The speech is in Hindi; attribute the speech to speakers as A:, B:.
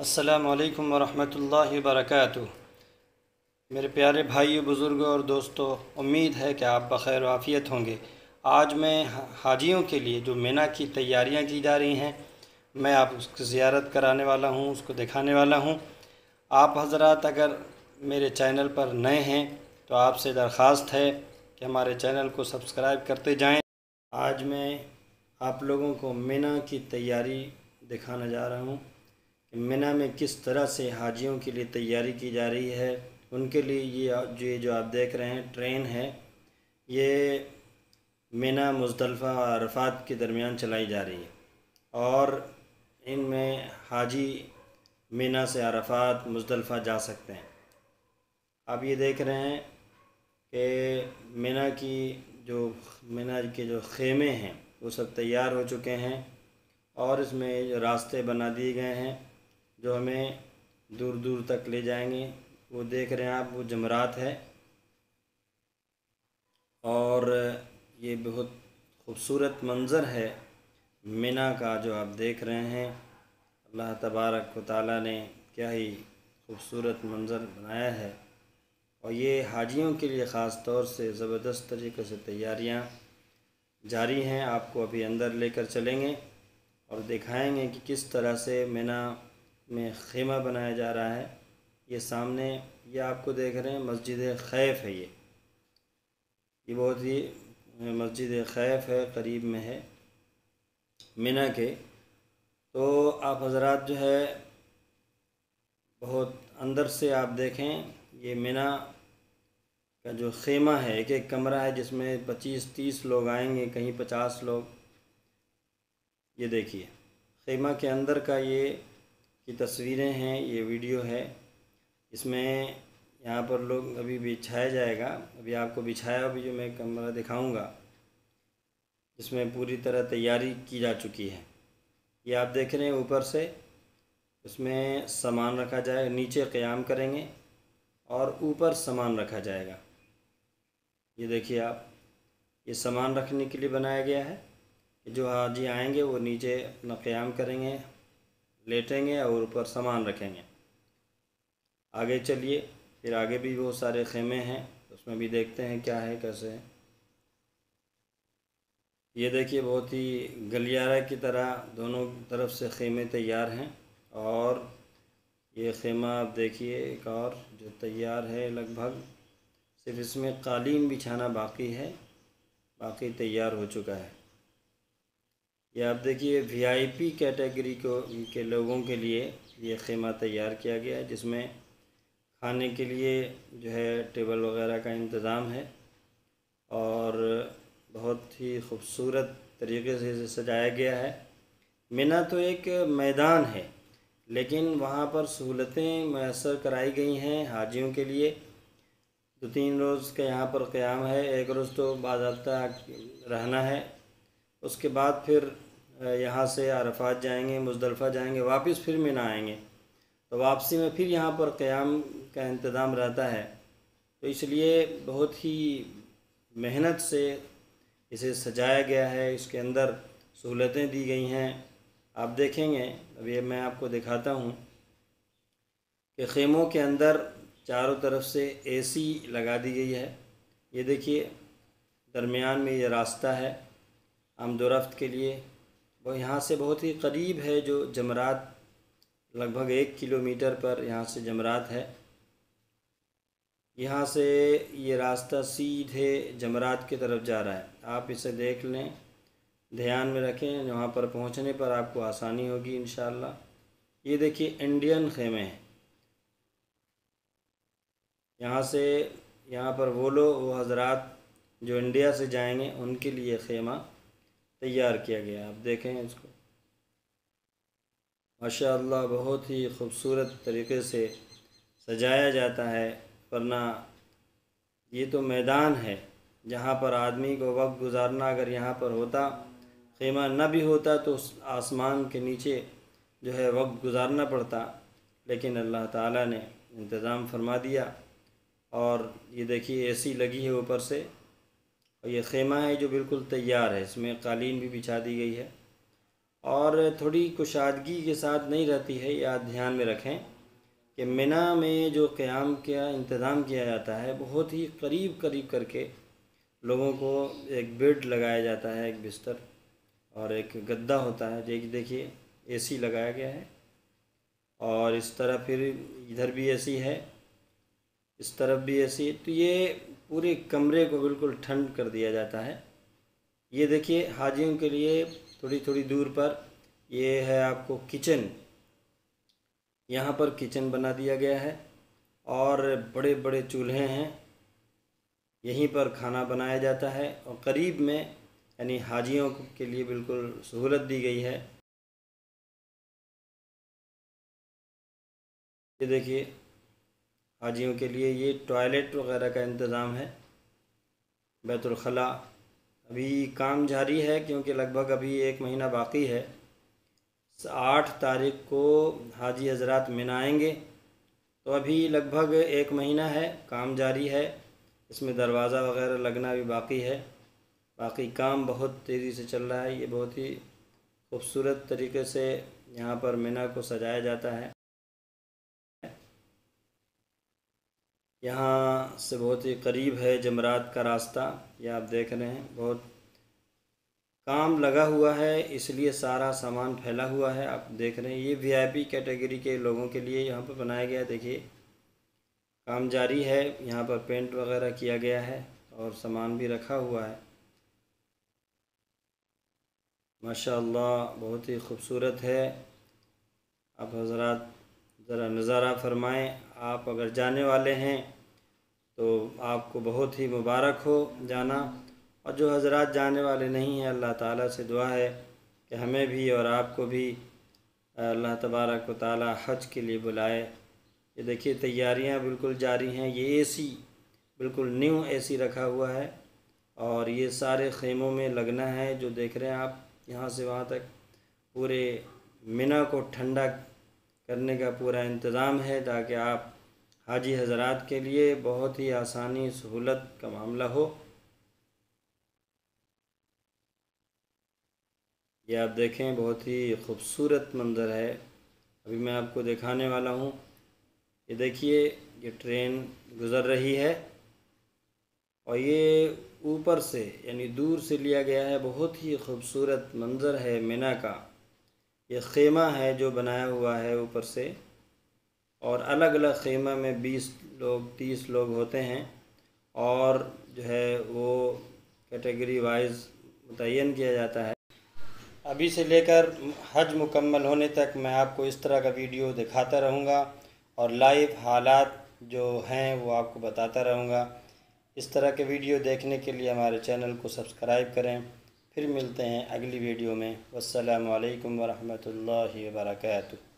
A: अस्सलामु अलैकुम वरहमतुल्लाहि वबरकातुहू। मेरे प्यारे भाइयों, बुज़ुर्गों और दोस्तों, उम्मीद है कि आप बख़ैर आफ़ियत होंगे। आज मैं हाजियों के लिए जो मिना की तैयारियां की जा रही हैं, मैं आप उसकी ज़ियारत कराने वाला हूं, उसको दिखाने वाला हूं। आप हज़रात अगर मेरे चैनल पर नए हैं तो आपसे दरख्वास्त है कि हमारे चैनल को सब्सक्राइब करते जाएं। आज मैं आप लोगों को मिना की तैयारी दिखाने जा रहा हूं कि मिना में किस तरह से हाजियों के लिए तैयारी की जा रही है। उनके लिए ये जो आप देख रहे हैं ट्रेन है, ये मिना, मुज़दलिफ़ा और अरफ़ात के दरमियान चलाई जा रही है और इनमें हाजी मिना से अरफ़ात, मुज़दलिफ़ा जा सकते हैं। आप ये देख रहे हैं कि मिना के जो खेमे हैं वो सब तैयार हो चुके हैं और इसमें जो रास्ते बना दिए गए हैं जो हमें दूर दूर तक ले जाएंगे। वो देख रहे हैं आप, वो जमरात है और ये बहुत खूबसूरत मंज़र है मिना का जो आप देख रहे हैं। अल्लाह तबारक व तआला ने क्या ही खूबसूरत मंज़र बनाया है और ये हाजियों के लिए ख़ास तौर से ज़बरदस्त तरीक़े से तैयारियां जारी हैं। आपको अभी अंदर लेकर चलेंगे और दिखाएंगे कि किस तरह से मिना में ख़ीमा बनाया जा रहा है। ये सामने ये आपको देख रहे हैं मस्जिद खैफ है। ये बहुत ही मस्जिद खैफ है, करीब में है मिना के। तो आप हज़रात जो है बहुत अंदर से आप देखें, ये मिना का जो ख़ीमा है, एक एक कमरा है जिसमें 25-30 लोग आएंगे, कहीं 50 लोग। ये देखिए ख़ीमा के अंदर का ये की तस्वीरें हैं, ये वीडियो है। इसमें यहाँ पर लोग अभी बिछाया जाएगा। अभी आपको बिछाया भी जो मैं कमरा दिखाऊंगा, इसमें पूरी तरह तैयारी की जा चुकी है। ये आप देख रहे हैं ऊपर से उसमें सामान रखा जाएगा, नीचे क़याम करेंगे और ऊपर सामान रखा जाएगा। ये देखिए आप, ये सामान रखने के लिए बनाया गया है कि जो हाजी आएंगे वो नीचे अपना क़याम करेंगे, लेटेंगे और ऊपर सामान रखेंगे। आगे चलिए, फिर आगे भी बहुत सारे ख़ेमे हैं, उसमें भी देखते हैं क्या है कैसे है। ये देखिए बहुत ही गलियारा की तरह दोनों तरफ से ख़ेमे तैयार हैं और ये ख़ेमा आप देखिए एक और जो तैयार है लगभग, सिर्फ इसमें कालीन बिछाना बाकी है, बाकी तैयार हो चुका है। ये आप देखिए वीआईपी कैटेगरी के लोगों के लिए ये ख़ेमा तैयार किया गया है, जिसमें खाने के लिए जो है टेबल वगैरह का इंतज़ाम है और बहुत ही खूबसूरत तरीके से इसे सजाया गया है। मिना तो एक मैदान है, लेकिन वहाँ पर सहूलतें मैसर कराई गई हैं हाजियों के लिए। 2-3 रोज़ का यहाँ पर क़याम है, एक रोज़ तो बाज़ाब्ता रहना है। उसके बाद फिर यहाँ से अरफ़ात जाएंगे, मुज़दलिफ़ा जाएंगे, वापस फिर मिना आएंगे, तो वापसी में फिर यहाँ पर क़याम का इंतज़ाम रहता है। तो इसलिए बहुत ही मेहनत से इसे सजाया गया है, इसके अंदर सहूलतें दी गई हैं। आप देखेंगे, अभी मैं आपको दिखाता हूँ कि ख़ेमों के अंदर चारों तरफ से एसी लगा दी गई है। ये देखिए दरमियान में ये रास्ता है आमदोरफ्त के लिए, वो यहाँ से बहुत ही करीब है। जो जमरात लगभग 1 किलोमीटर पर यहाँ से जमरात है। यहाँ से ये रास्ता सीधे जमरात की तरफ जा रहा है। आप इसे देख लें, ध्यान में रखें, वहाँ पर पहुँचने पर आपको आसानी होगी इंशाअल्लाह। ये देखिए इंडियन ख़ेमे हैं। यहाँ से यहाँ पर वो हज़रात जो इंडिया से जाएंगे उनके लिए ख़ेमा तैयार किया गया। आप देखें इसको, माशाअल्लाह बहुत ही खूबसूरत तरीके से सजाया जाता है। वरना ये तो मैदान है जहाँ पर आदमी को वक्त गुजारना, अगर यहाँ पर होता, ख़ेमा न भी होता तो आसमान के नीचे जो है वक्त गुजारना पड़ता, लेकिन अल्लाह ताला ने इंतज़ाम फरमा दिया। और ये देखिए एसी लगी है ऊपर से, और ये ख़ेमा है जो बिल्कुल तैयार है, इसमें कालीन भी बिछा दी गई है। और थोड़ी कुशादगी के साथ नहीं रहती है। या ध्यान में रखें कि मिना में जो क़याम का इंतज़ाम किया जाता है बहुत ही करीब करीब करके लोगों को एक बेड लगाया जाता है, एक बिस्तर और एक गद्दा होता है। देखिए एसी लगाया गया है और इस तरह फिर इधर भी एसी है, इस तरफ भी एसी है। तो ये पूरे कमरे को बिल्कुल ठंड कर दिया जाता है। ये देखिए हाजियों के लिए थोड़ी थोड़ी दूर पर ये है आपको किचन, यहाँ पर किचन बना दिया गया है और बड़े बड़े चूल्हे हैं, यहीं पर खाना बनाया जाता है। और करीब में यानी हाजियों के लिए बिल्कुल सहूलत दी गई है। ये देखिए हाजियों के लिए ये टॉयलेट वगैरह का इंतज़ाम है। बैतुल खला अभी काम जारी है क्योंकि लगभग अभी 1 महीना बाकी है। 8 तारीख को हाजी हजरात मिना आएंगे, तो अभी लगभग 1 महीना है, काम जारी है। इसमें दरवाज़ा वगैरह लगना भी बाकी है। बाकी काम बहुत तेज़ी से चल रहा है। ये बहुत ही खूबसूरत तरीके से यहाँ पर मिना को सजाया जाता है। यहाँ से बहुत ही करीब है जमरात का रास्ता, ये आप देख रहे हैं। बहुत काम लगा हुआ है इसलिए सारा सामान फैला हुआ है, आप देख रहे हैं। ये वीआईपी कैटेगरी के लोगों के लिए यहाँ पर बनाया गया है। देखिए काम जारी है, यहाँ पर पेंट वगैरह किया गया है और सामान भी रखा हुआ है। माशाअल्लाह बहुत ही खूबसूरत है। आप हज़रात ज़रा नज़ारा फरमाएं। आप अगर जाने वाले हैं तो आपको बहुत ही मुबारक हो जाना, और जो हज़रात जाने वाले नहीं हैं अल्लाह ताला से दुआ है कि हमें भी और आपको भी अल्लाह तबारक व ताला हज के लिए बुलाए। ये देखिए तैयारियां बिल्कुल जारी हैं। ये एसी बिल्कुल न्यू एसी रखा हुआ है और ये सारे ख़ेमों में लगना है। जो देख रहे हैं आप यहाँ से वहाँ तक पूरे मिना को ठंडा करने का पूरा इंतज़ाम है ताकि आप हाजी हज़रात के लिए बहुत ही आसानी सहूलत का मामला हो। ये आप देखें बहुत ही खूबसूरत मंज़र है। अभी मैं आपको दिखाने वाला हूँ। ये देखिए ये ट्रेन गुज़र रही है और ये ऊपर से यानी दूर से लिया गया है। बहुत ही खूबसूरत मंज़र है मिना का। ये ख़ेमा है जो बनाया हुआ है ऊपर से, और अलग अलग ख़ेमा में 20 लोग 30 लोग होते हैं और जो है वो कैटेगरी वाइज मुतय्यन किया जाता है। अभी से लेकर हज मुकम्मल होने तक मैं आपको इस तरह का वीडियो दिखाता रहूँगा और लाइव हालात जो हैं वो आपको बताता रहूँगा। इस तरह के वीडियो देखने के लिए हमारे चैनल को सब्सक्राइब करें। फिर मिलते हैं अगली वीडियो में। वस्सलामु अलैकुम वरहमतुल्लाहि वबरकातुहू।